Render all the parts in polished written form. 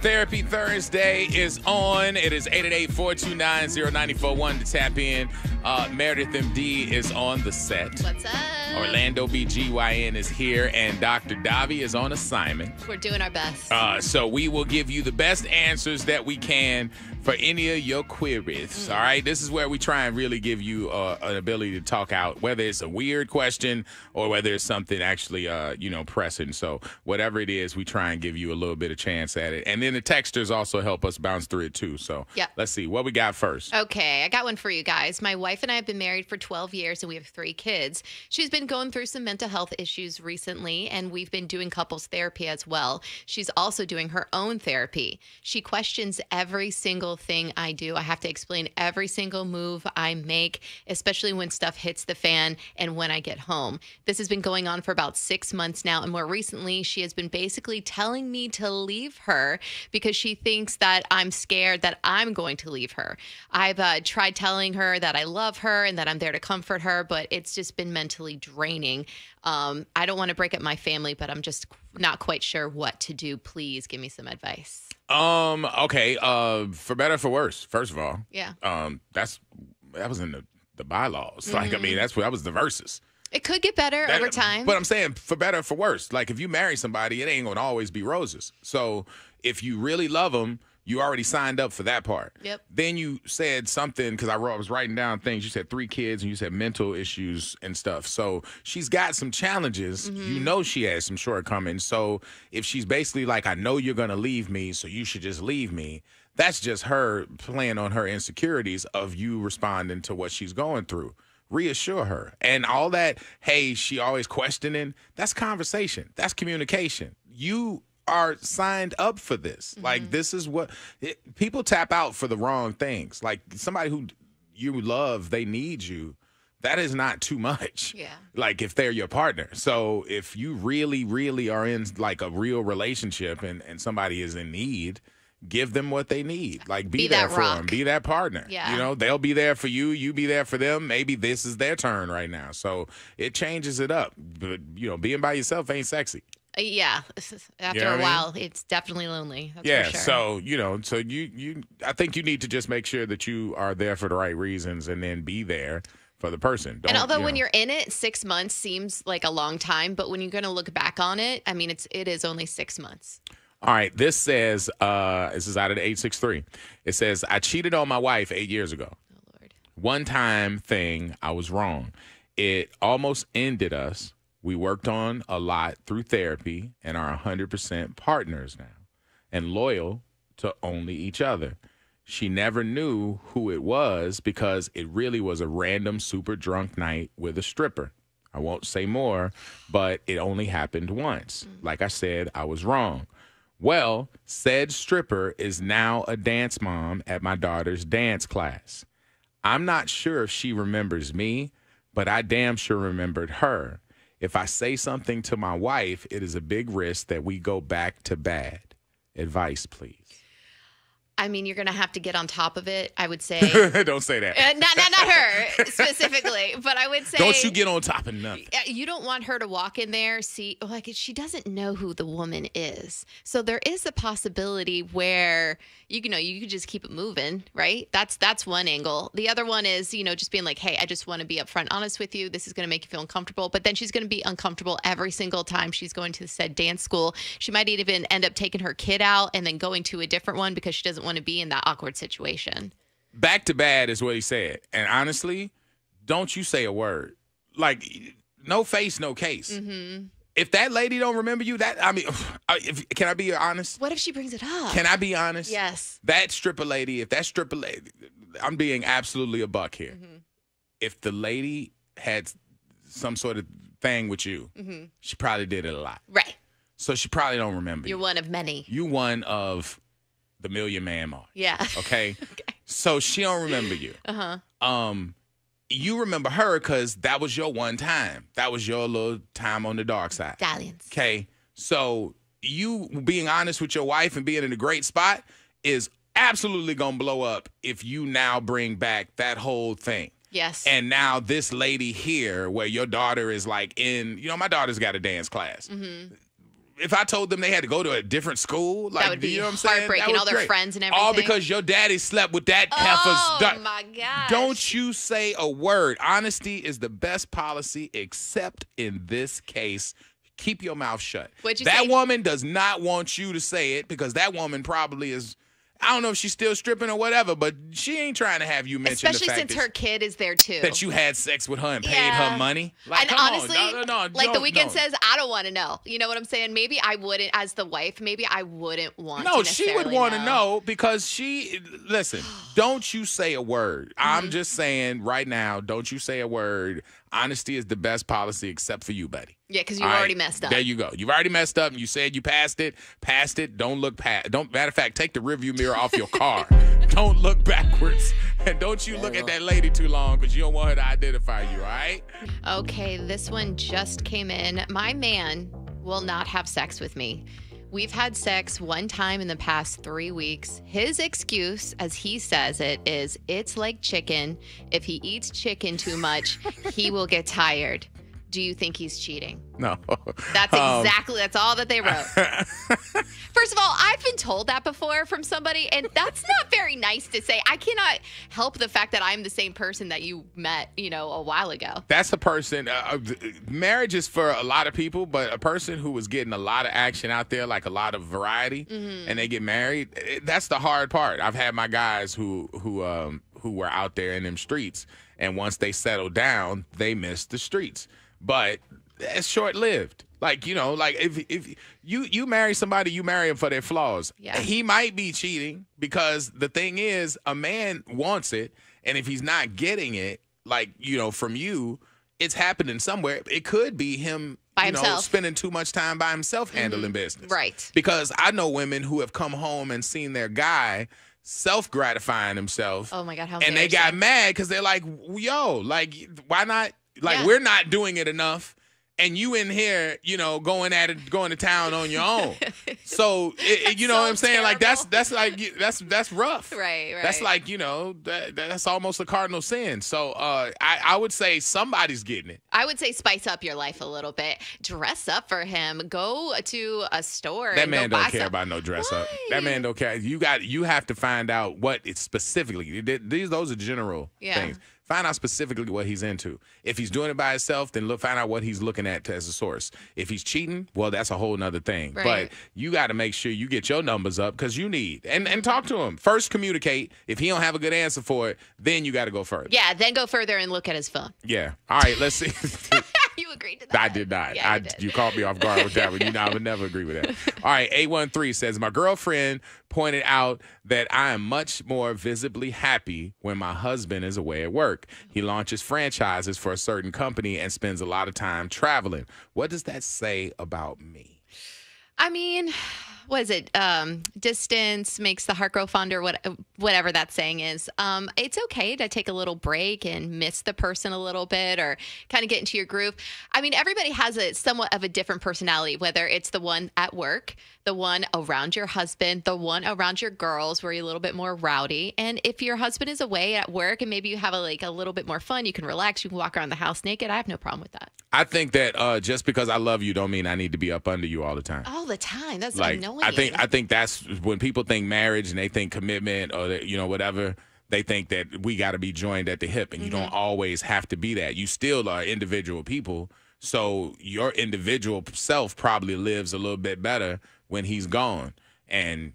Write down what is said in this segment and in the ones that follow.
Therapy Thursday is on. It is 888-429-0941 to tap in. Meredith MD is on the set. What's up? Orlando BGYN is here, and Dr. Davi is on assignment. We're doing our best. So we will give you the best answers that we can for any of your queries. All right? This is where we try and really give you an ability to talk out, whether it's a weird question or whether it's something actually, pressing. So whatever it is, we try and give you a little bit of chance at it. And then the texters also help us bounce through it, too. So Let's see. What we got first? Okay, I got one for you guys. My wife and I have been married for 12 years, and we have 3 kids. She's been going through some mental health issues recently, and we've been doing couples therapy as well. She's also doing her own therapy. She questions every single thing I do. I have to explain every single move I make, especially when stuff hits the fan and when I get home. This has been going on for about 6 months now, and more recently, she has been basically telling me to leave her because she thinks that I'm scared that I'm going to leave her. I've tried telling her that I love her and that I'm there to comfort her, but it's just been mentally draining. I don't want to break up my family, but I'm just not quite sure what to do. Please give me some advice. Okay. For better or for worse, first of all. Yeah. That was in the bylaws. Mm-hmm. Like, I mean, that was the verses. It could get better over time. But I'm saying for better or for worse. Like, if you marry somebody, it ain't going to always be roses. So if you really love them, you already signed up for that part. Yep. Then you said something, because I was writing down things. You said 3 kids, and you said mental issues and stuff. So she's got some challenges. Mm-hmm. You know she has some shortcomings. So if she's basically like, I know you're going to leave me, so you should just leave me, that's just her playing on her insecurities of you responding to what she's going through. Reassure her. And all that, hey, she always questioning, that's conversation. That's communication. You are signed up for this. Mm-hmm. Like, this is what people tap out for the wrong things. Like, somebody who you love, they need you. That is not too much. Yeah. Like, if they're your partner. So if you really, really are in like a real relationship and somebody is in need, give them what they need. Like, be there for them. Be that partner. Yeah. You know, they'll be there for you. You be there for them. Maybe this is their turn right now. So it changes it up. But, being by yourself ain't sexy. Yeah. After a while, it's definitely lonely. That's for sure. So, I think you need to just make sure that you are there for the right reasons and then be there for the person. And although when you're in it, 6 months seems like a long time, but when you're going to look back on it, I mean, it is only 6 months. All right. This says, this is out of the 863. It says, I cheated on my wife 8 years ago. Oh, Lord. One time thing, I was wrong. It almost ended us. We worked on a lot through therapy and are 100% partners now and loyal to only each other. She never knew who it was because it really was a random super drunk night with a stripper. I won't say more, but it only happened once. Like I said, I was wrong. Well, said stripper is now a dance mom at my daughter's dance class. I'm not sure if she remembers me, but I damn sure remembered her. If I say something to my wife, it is a big risk that we go back to bad. Advice, please. I mean, you're going to have to get on top of it, I would say. Don't say that. Not her specifically, but I would say. Don't you get on top of nothing. You don't want her to walk in there, see, like, she doesn't know who the woman is. So there is a possibility where, you could just keep it moving, right? That's one angle. The other one is, just being like, hey, I just want to be upfront honest with you. This is going to make you feel uncomfortable. But then she's going to be uncomfortable every single time she's going to said dance school. She might even end up taking her kid out and then going to a different one because she doesn't want to be in that awkward situation. Back to bad is what he said. And honestly, don't you say a word. Like, no face, no case. Mm-hmm. If that lady don't remember you, can I be honest? What if she brings it up? Can I be honest? Yes. That stripper lady, I'm being absolutely a buck here. Mm-hmm. If the lady had some sort of thing with you, mm-hmm. she probably did it a lot. Right. So she probably don't remember you. You're one of many. You one of the Million Man March. Yeah. Okay? Okay. So she don't remember you. Uh-huh. You remember her because that was your one time. That was your little time on the dark side. Stallions. Okay? So you being honest with your wife and being in a great spot is absolutely going to blow up if you now bring back that whole thing. Yes. And now this lady here where your daughter is like my daughter's got a dance class. Mm-hmm. if I told them they had to go to a different school, like, that would be you know what I'm saying? heartbreaking. All their great. friends and everything. All because your daddy slept with that heifer's. Oh my gosh. Don't you say a word. Honesty is the best policy, except in this case. Keep your mouth shut. What'd you that say? woman does not want you to say it because that woman probably is. I don't know if she's still stripping or whatever, but she ain't trying to have you mention Especially the fact since her kid is there too. that you had sex with her and paid her money. Like, and come honestly, on. No, like The Weeknd no. says, I don't want to know. You know what I'm saying? Maybe I wouldn't, as the wife, maybe I wouldn't want to No, she would want to know. know because listen, don't you say a word. I'm just saying right now, don't you say a word. Honesty is the best policy except for you, buddy. Yeah, because you All already right, messed up. There you go. You've already messed up and you said you passed it. Don't look past. Matter of fact, take the rearview mirror off your car. Don't look backwards. And don't you look at that lady too long because you don't want her to identify you, all right? Okay, this one just came in. My man will not have sex with me. We've had sex one time in the past 3 weeks. His excuse, as he says it, is it's like chicken. If he eats chicken too much, he will get tired. Do you think he's cheating? No. That's all that they wrote. First of all, I've been told that before from somebody, and that's not very nice to say. I cannot help the fact that I'm the same person that you met, a while ago. That's a person, marriage is for a lot of people, but a person who was getting a lot of action out there, like a lot of variety, and they get married, that's the hard part. I've had my guys who were out there in them streets, and once they settled down, they missed the streets. But it's short-lived. Like, if you marry somebody, you marry them for their flaws. Yeah. He might be cheating because the thing is, a man wants it, and if he's not getting it, from you, it's happening somewhere. It could be him, by himself. spending too much time by himself handling business. Right. Because I know women who have come home and seen their guy self-gratifying himself. Oh, my God, how And they got embarrassing. mad because they're like, why not? We're not doing it enough. And you in here, going to town on your own. So, you know so what I'm saying? Like, terrible. that's rough. Right. That's like, that's almost a cardinal sin. So, I would say somebody's getting it. I would say spice up your life a little bit. Dress up for him. Go to a store. That and man go don't buy care some- about no dress up. Why? That man don't care. You have to find out what it's specifically. Those are general things. Find out specifically what he's into. If he's doing it by himself, then find out what he's looking at as a source. If he's cheating, well, that's a whole nother thing. Right. But you got to make sure you get your numbers up because you need. And talk to him. First, communicate. If he don't have a good answer for it, then you got to go further. Yeah, then go further and look at his phone. Yeah. All right, let's see. You agreed to that. I did not. Yeah, you did. You caught me off guard with that one. I would never agree with that. All right, 813 says, my girlfriend pointed out that I am much more visibly happy when my husband is away at work. He launches franchises for a certain company and spends a lot of time traveling. What does that say about me? I mean, what is it? Distance makes the heart grow fonder, whatever that saying is. It's okay to take a little break and miss the person a little bit or kind of get into your groove. I mean, everybody has somewhat of a different personality, whether it's the one at work, the one around your husband, the one around your girls where you're a little bit more rowdy. And if your husband is away at work and maybe you have a little bit more fun, you can relax, you can walk around the house naked. I have no problem with that. I think that just because I love you don't mean I need to be up under you all the time. All the time. That's Like, annoying. I think that's when people think marriage and they think commitment or whatever. They think that we got to be joined at the hip, and you don't always have to be that. You still are individual people, so your individual self probably lives a little bit better when he's gone, and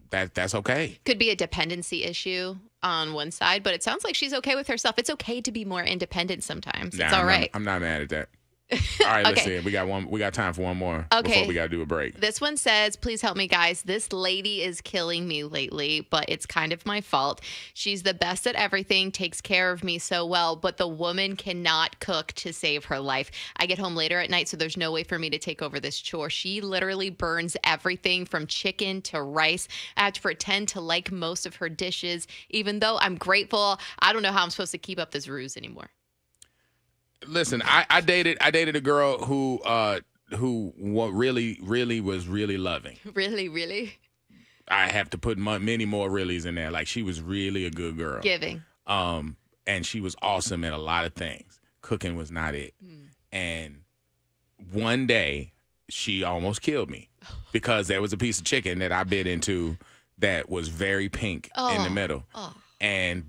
that's okay. Could be a dependency issue on one side, but it sounds like she's okay with herself. It's okay to be more independent sometimes. It's all right. I'm not mad at that. All right, let's Okay. see. We got time for one more Okay. before we got to do a break. This one says, please help me, guys. This lady is killing me lately, but it's kind of my fault. She's the best at everything, takes care of me so well, but the woman cannot cook to save her life. I get home later at night, so there's no way for me to take over this chore. She literally burns everything from chicken to rice. I have to pretend to like most of her dishes, even though I'm grateful. I don't know how I'm supposed to keep up this ruse anymore. Listen, I dated a girl who really was really loving. Really, really? I have to put many more reallys in there. Like, she was really a good girl. Giving. And she was awesome at a lot of things. Cooking was not it. And one day she almost killed me because there was a piece of chicken that I bit into that was very pink in the middle.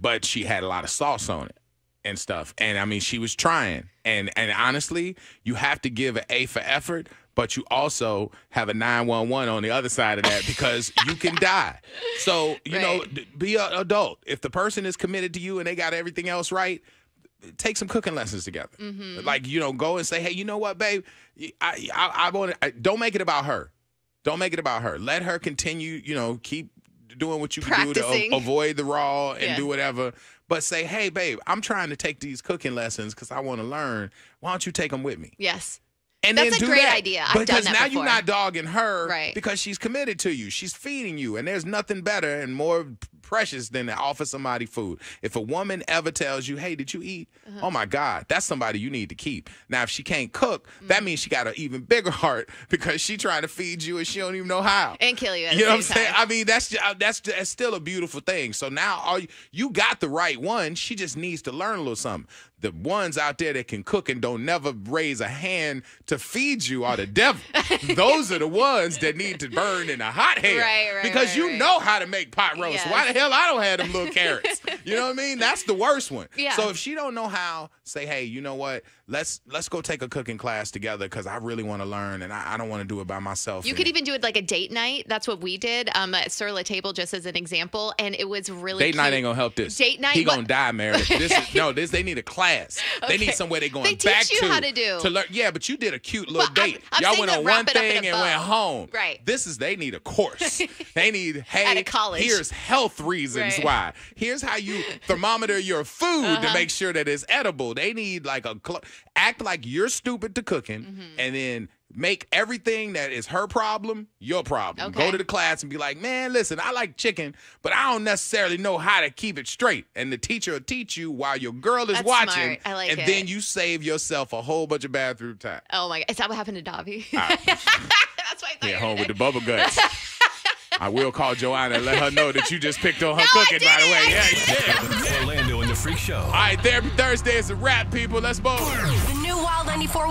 But she had a lot of sauce on it and stuff. And I mean, she was trying. And honestly, you have to give an A for effort, but you also have a 911 on the other side of that because you can die. So, you know, be an adult. If the person is committed to you and they got everything else right, take some cooking lessons together. Like, you know, go and say, hey, you know what, babe? I want to. Don't make it about her. Don't make it about her. Let her continue, you know, keep doing what you can do to avoid the raw and do whatever. But say, hey, babe, I'm trying to take these cooking lessons because I want to learn. Why don't you take them with me? Yes. And that's then a do great that. idea. I've done because that now before. you're not dogging her because she's committed to you. She's feeding you. And there's nothing better and more precious than to offer somebody food. If a woman ever tells you, hey, did you eat? Oh, my God, that's somebody you need to keep. Now, if she can't cook, that means she got an even bigger heart because she's trying to feed you and she don't even know how. And kill you at You know the what I'm same saying? time. I mean, that's still a beautiful thing. So now you got the right one. She just needs to learn a little something. The ones out there that can cook and don't never raise a hand to feed you are the devil. Those are the ones that need to burn in a hot hair. Because you know how to make pot roast. Yes. Why the hell I don't have them little carrots? You know what I mean? That's the worst one. Yeah. So if she don't know how, say, hey, you know what? Let's go take a cooking class together because I really want to learn and I don't want to do it by myself. You could even do it like a date night. That's what we did at Sur La Table, just as an example. And it was really Date cute. night ain't going to help this. Date night? He going to die, Meredith. They need a class. They need somewhere they're going back to. They teach you how to do. To learn. Yeah, but you did a cute little date. I'm Y'all saying went to on wrap one it up in thing a and bow. went home. Right. They need a course. They need, hey, At a college. here's health reasons why. Here's how you thermometer your food to make sure that it's edible. They need like act like you're stupid to cooking and then make everything that is her problem your problem. Okay. Go to the class and be like, man, listen, I like chicken, but I don't necessarily know how to keep it straight. And the teacher will teach you while your girl is That's watching. smart. I like and it. then you save yourself a whole bunch of bathroom time. Oh, my God. Is that what happened to Davi? That's why I thought Yeah, home with the bubble guts. I will call Joanna and let her know that you just picked on her No, cooking, I by the way. didn't. Yeah, you did. Orlando and the Freak Show. All right, Therapy Thursday is a wrap, people. Let's move. The new Wild 94.